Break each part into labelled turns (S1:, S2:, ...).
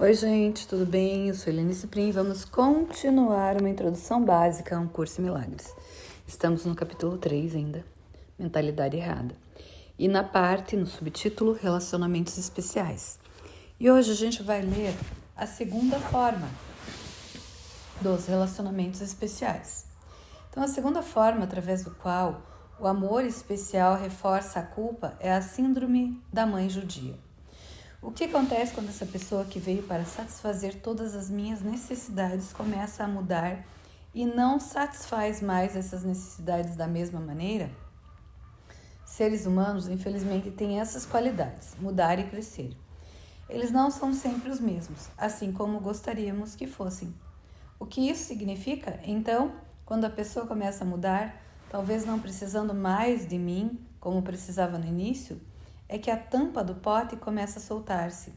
S1: Oi gente, tudo bem? Eu sou Helene Ciprim e vamos continuar uma introdução básica a um curso em milagres. Estamos no capítulo 3 ainda, mentalidade errada. E no subtítulo, relacionamentos especiais. E hoje a gente vai ler a segunda forma dos relacionamentos especiais. Então a segunda forma através do qual o amor especial reforça a culpa é a síndrome da mãe judia. O que acontece quando essa pessoa que veio para satisfazer todas as minhas necessidades começa a mudar e não satisfaz mais essas necessidades da mesma maneira? Seres humanos, infelizmente, têm essas qualidades, mudar e crescer. Eles não são sempre os mesmos, assim como gostaríamos que fossem. O que isso significa? Então, quando a pessoa começa a mudar, talvez não precisando mais de mim, como precisava no início, é que a tampa do pote começa a soltar-se.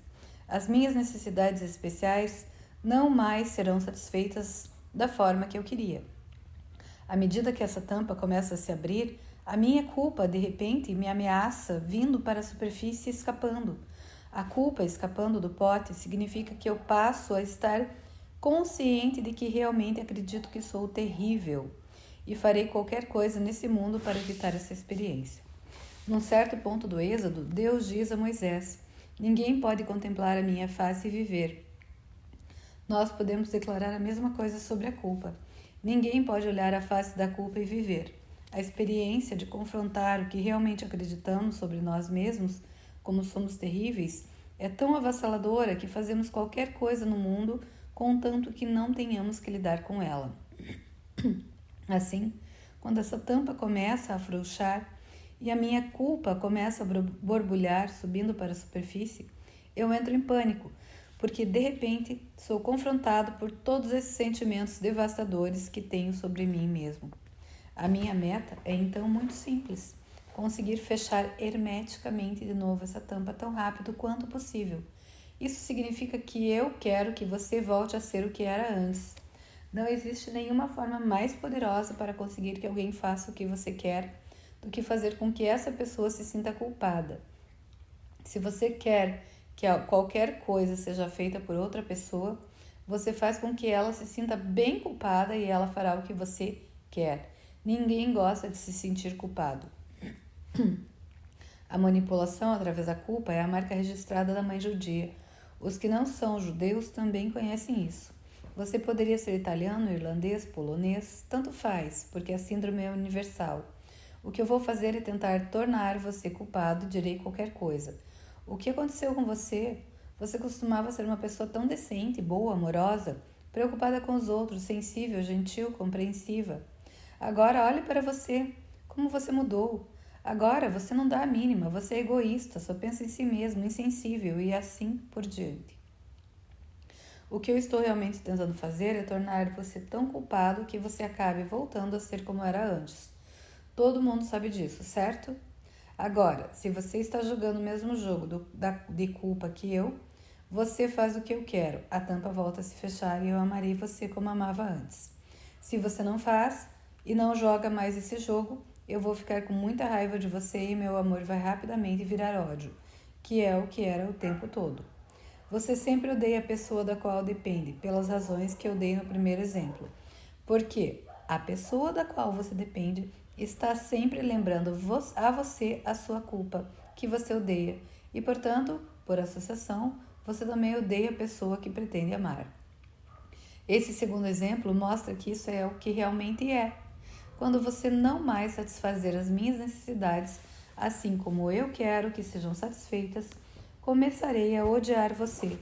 S1: As minhas necessidades especiais não mais serão satisfeitas da forma que eu queria. À medida que essa tampa começa a se abrir, a minha culpa, de repente, me ameaça vindo para a superfície escapando. A culpa escapando do pote significa que eu passo a estar consciente de que realmente acredito que sou terrível e farei qualquer coisa nesse mundo para evitar essa experiência. Num certo ponto do Êxodo, Deus diz a Moisés: ninguém pode contemplar a minha face e viver. Nós podemos declarar a mesma coisa sobre a culpa. Ninguém pode olhar a face da culpa e viver. A experiência de confrontar o que realmente acreditamos sobre nós mesmos, como somos terríveis, é tão avassaladora que fazemos qualquer coisa no mundo contanto que não tenhamos que lidar com ela. Assim, quando essa tampa começa a afrouxar, e a minha culpa começa a borbulhar, subindo para a superfície, eu entro em pânico, porque de repente sou confrontado por todos esses sentimentos devastadores que tenho sobre mim mesmo. A minha meta é então muito simples: conseguir fechar hermeticamente de novo essa tampa tão rápido quanto possível. Isso significa que eu quero que você volte a ser o que era antes. Não existe nenhuma forma mais poderosa para conseguir que alguém faça o que você quer do que fazer com que essa pessoa se sinta culpada. Se você quer que qualquer coisa seja feita por outra pessoa, você faz com que ela se sinta bem culpada e ela fará o que você quer. Ninguém gosta de se sentir culpado. A manipulação através da culpa é a marca registrada da mãe judia. Os que não são judeus também conhecem isso. Você poderia ser italiano, irlandês, polonês, tanto faz, porque a síndrome é universal. O que eu vou fazer é tentar tornar você culpado, direi qualquer coisa. O que aconteceu com você? Você costumava ser uma pessoa tão decente, boa, amorosa, preocupada com os outros, sensível, gentil, compreensiva. Agora olhe para você, como você mudou. Agora você não dá a mínima, você é egoísta, só pensa em si mesmo, insensível e assim por diante. O que eu estou realmente tentando fazer é tornar você tão culpado que você acabe voltando a ser como era antes. Todo mundo sabe disso, certo? Agora, se você está jogando o mesmo jogo de culpa que eu, você faz o que eu quero, a tampa volta a se fechar e eu amarei você como amava antes. Se você não faz e não joga mais esse jogo, eu vou ficar com muita raiva de você e meu amor vai rapidamente virar ódio, que é o que era o tempo todo. Você sempre odeia a pessoa da qual depende, pelas razões que eu dei no primeiro exemplo. Porque a pessoa da qual você depende está sempre lembrando a você a sua culpa, que você odeia, e, portanto, por associação, você também odeia a pessoa que pretende amar. Esse segundo exemplo mostra que isso é o que realmente é. Quando você não mais satisfazer as minhas necessidades, assim como eu quero que sejam satisfeitas, começarei a odiar você,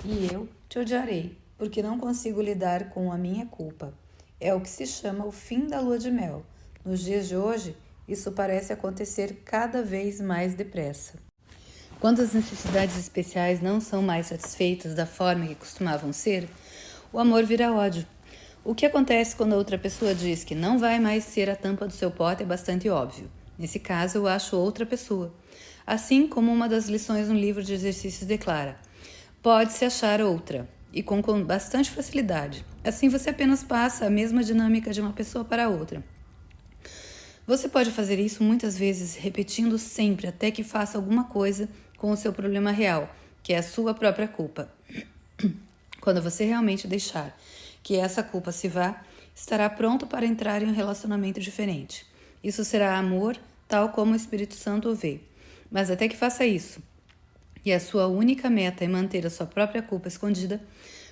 S1: e eu te odiarei, porque não consigo lidar com a minha culpa. É o que se chama o fim da lua de mel. Nos dias de hoje, isso parece acontecer cada vez mais depressa. Quando as necessidades especiais não são mais satisfeitas da forma que costumavam ser, o amor vira ódio. O que acontece quando a outra pessoa diz que não vai mais ser a tampa do seu pote é bastante óbvio. Nesse caso, eu acho outra pessoa. Assim como uma das lições no livro de exercícios declara: pode-se achar outra, e com bastante facilidade. Assim você apenas passa a mesma dinâmica de uma pessoa para outra. Você pode fazer isso muitas vezes, repetindo sempre até que faça alguma coisa com o seu problema real, que é a sua própria culpa. Quando você realmente deixar que essa culpa se vá, estará pronto para entrar em um relacionamento diferente. Isso será amor, tal como o Espírito Santo o vê. Mas até que faça isso, e a sua única meta é manter a sua própria culpa escondida,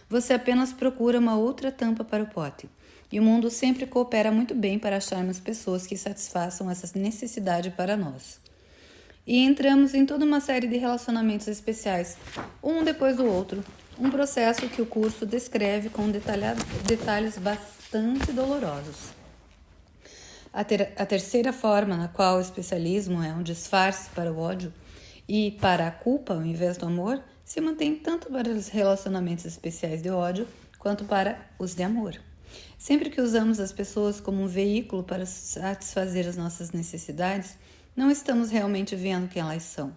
S1: você apenas procura uma outra tampa para o pote. E o mundo sempre coopera muito bem para acharmos pessoas que satisfaçam essa necessidade para nós. E entramos em toda uma série de relacionamentos especiais, um depois do outro, um processo que o curso descreve com detalhes bastante dolorosos. A terceira forma, na qual o especialismo é um disfarce para o ódio e para a culpa ao invés do amor, se mantém tanto para os relacionamentos especiais de ódio quanto para os de amor. Sempre que usamos as pessoas como um veículo para satisfazer as nossas necessidades, não estamos realmente vendo quem elas são.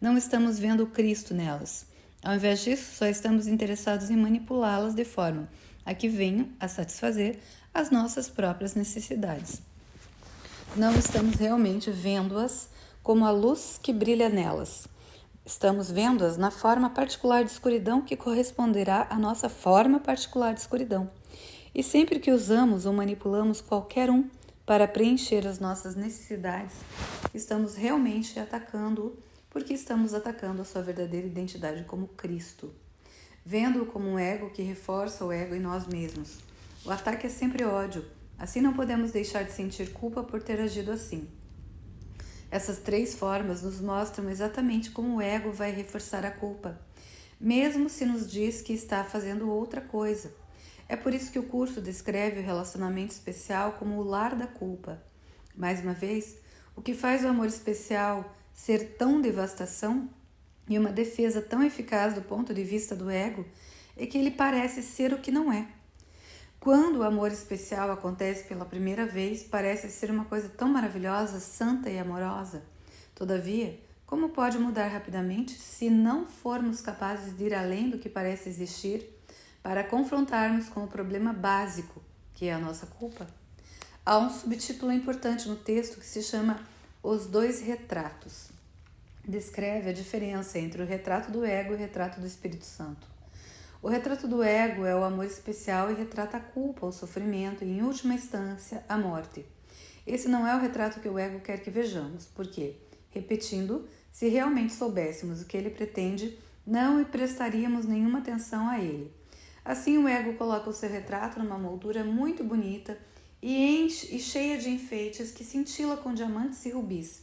S1: Não estamos vendo o Cristo nelas. Ao invés disso, só estamos interessados em manipulá-las de forma a que venham a satisfazer as nossas próprias necessidades. Não estamos realmente vendo-as como a luz que brilha nelas. Estamos vendo-as na forma particular de escuridão que corresponderá à nossa forma particular de escuridão. E sempre que usamos ou manipulamos qualquer um para preencher as nossas necessidades, estamos realmente atacando-o, porque estamos atacando a sua verdadeira identidade como Cristo, vendo-o como um ego que reforça o ego em nós mesmos. O ataque é sempre ódio, assim não podemos deixar de sentir culpa por ter agido assim. Essas três formas nos mostram exatamente como o ego vai reforçar a culpa, mesmo se nos diz que está fazendo outra coisa. É por isso que o curso descreve o relacionamento especial como o lar da culpa. Mais uma vez, o que faz o amor especial ser tão devastação e uma defesa tão eficaz do ponto de vista do ego é que ele parece ser o que não é. Quando o amor especial acontece pela primeira vez, parece ser uma coisa tão maravilhosa, santa e amorosa. Todavia, como pode mudar rapidamente se não formos capazes de ir além do que parece existir para confrontarmos com o problema básico, que é a nossa culpa? Há um subtítulo importante no texto que se chama Os Dois Retratos. Descreve a diferença entre o retrato do ego e o retrato do Espírito Santo. O retrato do ego é o amor especial e retrata a culpa, o sofrimento e, em última instância, a morte. Esse não é o retrato que o ego quer que vejamos, porque, repetindo, se realmente soubéssemos o que ele pretende, não prestaríamos nenhuma atenção a ele. Assim, o ego coloca o seu retrato numa moldura muito bonita e cheia de enfeites que cintila com diamantes e rubis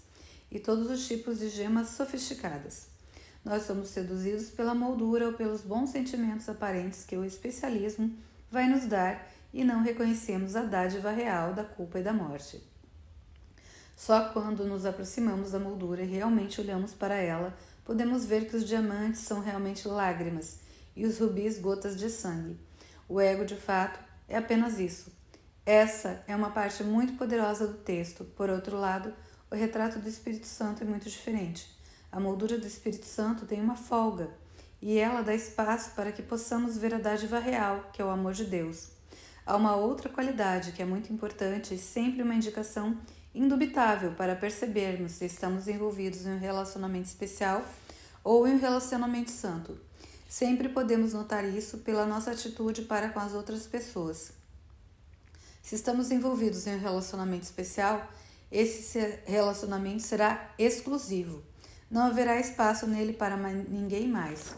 S1: e todos os tipos de gemas sofisticadas. Nós somos seduzidos pela moldura ou pelos bons sentimentos aparentes que o especialismo vai nos dar e não reconhecemos a dádiva real da culpa e da morte. Só quando nos aproximamos da moldura e realmente olhamos para ela, podemos ver que os diamantes são realmente lágrimas e os rubis gotas de sangue. O ego, de fato, é apenas isso. Essa é uma parte muito poderosa do texto. Por outro lado, o retrato do Espírito Santo é muito diferente. A moldura do Espírito Santo tem uma folga, e ela dá espaço para que possamos ver a dádiva real, que é o amor de Deus. Há uma outra qualidade que é muito importante e sempre uma indicação indubitável para percebermos se estamos envolvidos em um relacionamento especial ou em um relacionamento santo. Sempre podemos notar isso pela nossa atitude para com as outras pessoas. Se estamos envolvidos em um relacionamento especial, esse relacionamento será exclusivo. Não haverá espaço nele para ninguém mais.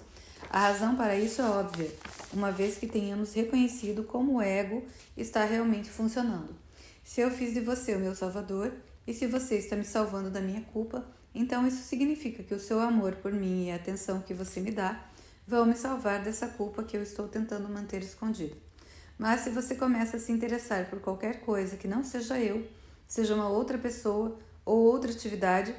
S1: A razão para isso é óbvia, uma vez que tenhamos reconhecido como o ego está realmente funcionando. Se eu fiz de você o meu salvador, e se você está me salvando da minha culpa, então isso significa que o seu amor por mim e a atenção que você me dá vão me salvar dessa culpa que eu estou tentando manter escondida. Mas se você começa a se interessar por qualquer coisa que não seja eu, seja uma outra pessoa ou outra atividade,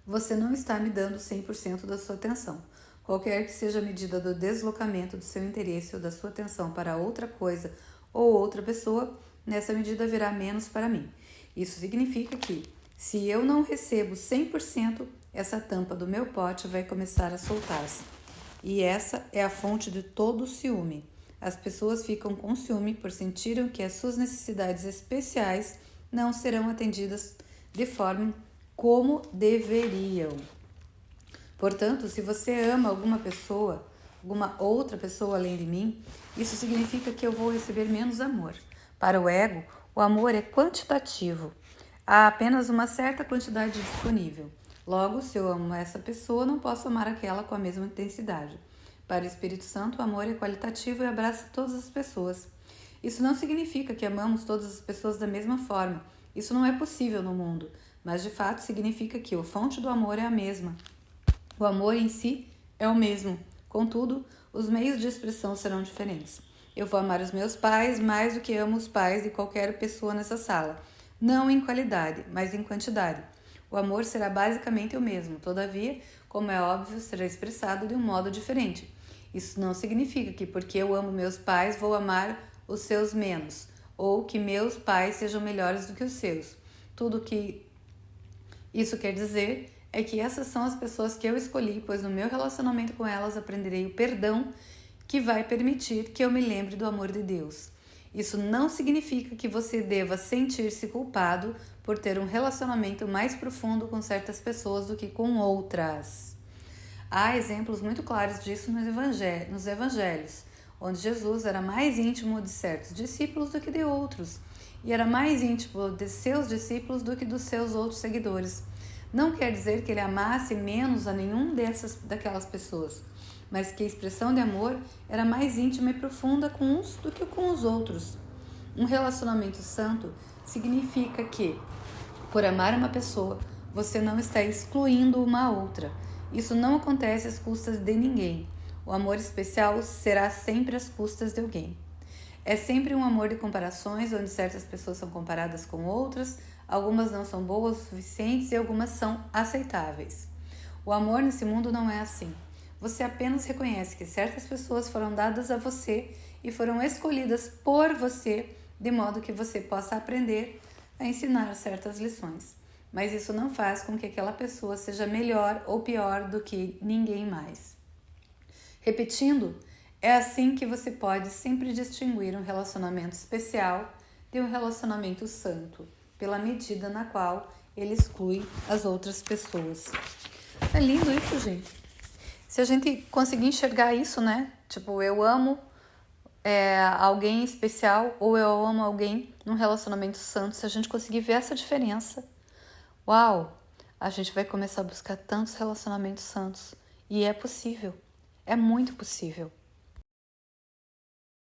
S1: você não está me dando 100% da sua atenção. Qualquer que seja a medida do deslocamento do seu interesse ou da sua atenção para outra coisa ou outra pessoa, nessa medida haverá menos para mim. Isso significa que, se eu não recebo 100%, essa tampa do meu pote vai começar a soltar-se. E essa é a fonte de todo o ciúme. As pessoas ficam com ciúme por sentirem que as suas necessidades especiais não serão atendidas de forma como deveriam. Portanto, se você ama alguma pessoa, alguma outra pessoa além de mim, isso significa que eu vou receber menos amor. Para o ego, o amor é quantitativo. Há apenas uma certa quantidade disponível. Logo, se eu amo essa pessoa, não posso amar aquela com a mesma intensidade. Para o Espírito Santo, o amor é qualitativo e abraça todas as pessoas. Isso não significa que amamos todas as pessoas da mesma forma. Isso não é possível no mundo, mas de fato significa que a fonte do amor é a mesma. O amor em si é o mesmo. Contudo, os meios de expressão serão diferentes. Eu vou amar os meus pais mais do que amo os pais de qualquer pessoa nessa sala. Não em qualidade, mas em quantidade. O amor será basicamente o mesmo, todavia, como é óbvio, será expressado de um modo diferente. Isso não significa que porque eu amo meus pais vou amar os seus menos, ou que meus pais sejam melhores do que os seus. Tudo que isso quer dizer é que essas são as pessoas que eu escolhi, pois no meu relacionamento com elas aprenderei o perdão que vai permitir que eu me lembre do amor de Deus. Isso não significa que você deva sentir-se culpado por ter um relacionamento mais profundo com certas pessoas do que com outras. Há exemplos muito claros disso nos evangelhos, onde Jesus era mais íntimo de certos discípulos do que de outros, e era mais íntimo de seus discípulos do que dos seus outros seguidores. Não quer dizer que ele amasse menos a nenhum daquelas pessoas, mas que a expressão de amor era mais íntima e profunda com uns do que com os outros. Um relacionamento santo significa que, por amar uma pessoa, você não está excluindo uma outra. Isso não acontece às custas de ninguém. O amor especial será sempre às custas de alguém. É sempre um amor de comparações, onde certas pessoas são comparadas com outras, algumas não são boas o suficientes e algumas são aceitáveis. O amor nesse mundo não é assim. Você apenas reconhece que certas pessoas foram dadas a você e foram escolhidas por você, de modo que você possa aprender a ensinar certas lições. Mas isso não faz com que aquela pessoa seja melhor ou pior do que ninguém mais. Repetindo, é assim que você pode sempre distinguir um relacionamento especial de um relacionamento santo, pela medida na qual ele exclui as outras pessoas. É lindo isso, gente. Se a gente conseguir enxergar isso, né? Tipo, eu amo alguém especial ou eu amo alguém num relacionamento santo, se a gente conseguir ver essa diferença, uau, a gente vai começar a buscar tantos relacionamentos santos. E é possível, é muito possível.